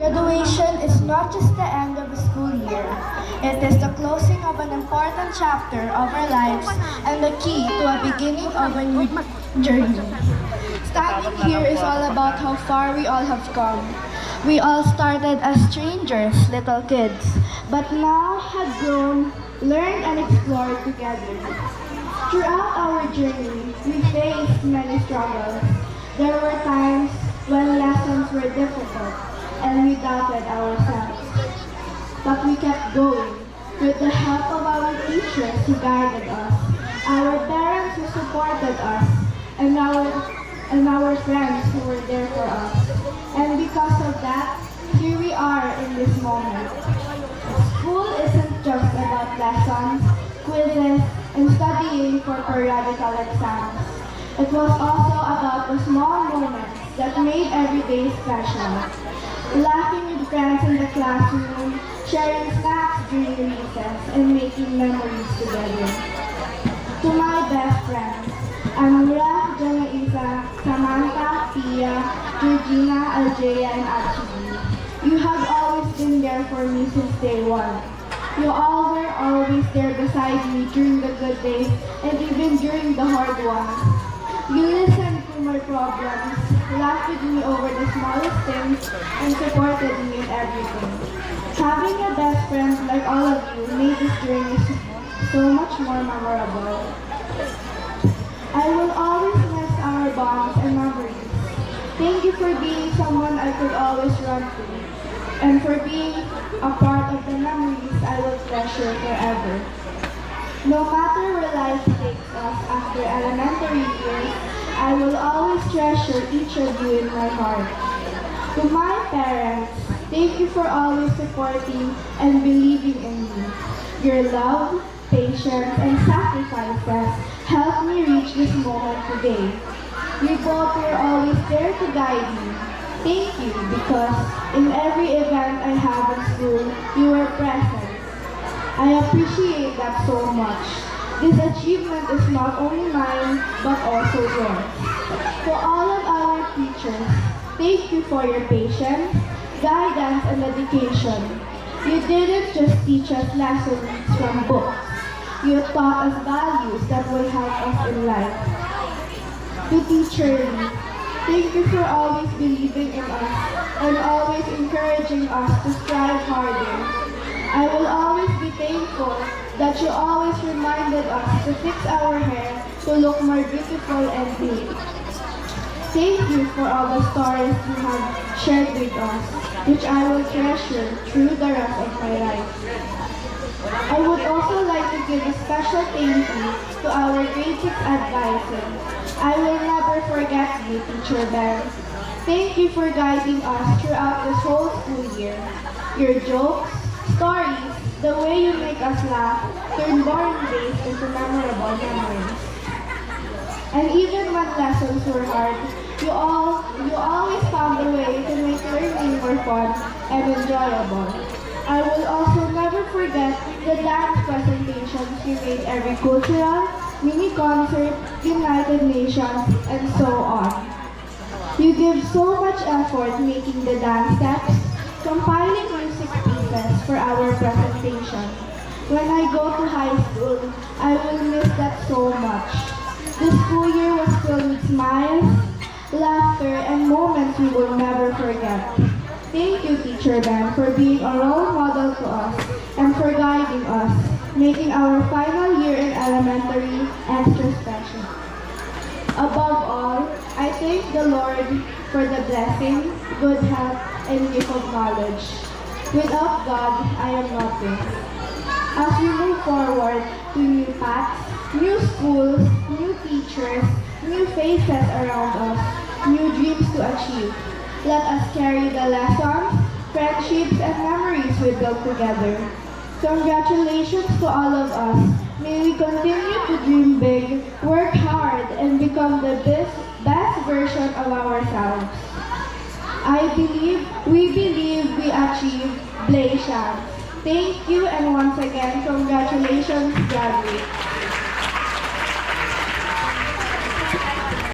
Graduation is not just the end of the school year. It is the closing of an important chapter of our lives and the key to a beginning of a new journey. Standing here is all about how far we all have come. We all started as strangers, little kids, but now have grown, learned, and explored together. Throughout our journey, we faced many struggles. There were times when lessons were difficult and we doubted ourselves. But we kept going with the help of our teachers who guided us, our parents who supported us, and our friends who were there for us. And because of that, here we are in this moment. School isn't just about lessons, quizzes, and studying for periodical exams. It was also about the small moments that made every day special. Laughing with friends in the classroom, sharing snacks during recess, and making memories together. To my best friends, Amira, Janaisa, Samantha, Pia, Georgina, Aljaya, and Archie, you have always been there for me since day one. You all were always there beside me during the good days and even during the hard ones. You listened to my problems, laughed with me over the smallest things, and supported me in everything. Having a best friend like all of you made this journey so much more memorable. I will always miss our bonds and memories. Thank you for being someone I could always run to, and for being a part of the memories I will treasure forever. No matter where life takes us after elementary years, I will always treasure each of you in my heart. To my parents, thank you for always supporting and believing in me. Your love, patience, and sacrifices helped me reach this moment today. You both were always there to guide me. Thank you because in every event I have in school, you were present. I appreciate that so much. This achievement is not only mine, but also yours. For all of our teachers, thank you for your patience, guidance, and dedication. You didn't just teach us lessons from books. You taught us values that will help us in life. To Teacher Lee, thank you for always believing in us and always encouraging us to strive harder. I will always be thankful that you always reminded us to fix our hair to look more beautiful and neat. Thank you for all the stories you have shared with us, which I will treasure through the rest of my life. I would also like to give a special thank you to our grade 6 advisor. I will never forget you, Teacher Ben. Thank you for guiding us throughout this whole school year. Your jokes, stories, the way you make us laugh, turn boring days into memorable memories. And even when lessons were hard, you always found a way to make learning more fun and enjoyable. I will also never forget the dance presentations you made every cultural, mini concert, United Nations, and so on. You give so much effort making the dance steps, compiling music pieces for our presentation. When I go to high school, I will miss that so much. The school year was filled with smiles, laughter, and moments we will never forget. Thank you, Teacher Ben, for being a role model to us and for guiding us, making our final year in elementary extra special. Above all, I thank the Lord for the blessing, good health, and gift of knowledge. Without God, I am nothing. As we move forward to new paths, new schools, new teachers, new faces around us, new dreams to achieve, let us carry the lessons, friendships, and memories we built together. Congratulations to all of us. May we continue to dream big, work hard, and become the best version of ourselves. We believe, we achieve, Blaishan. Thank you, and once again, congratulations, graduates.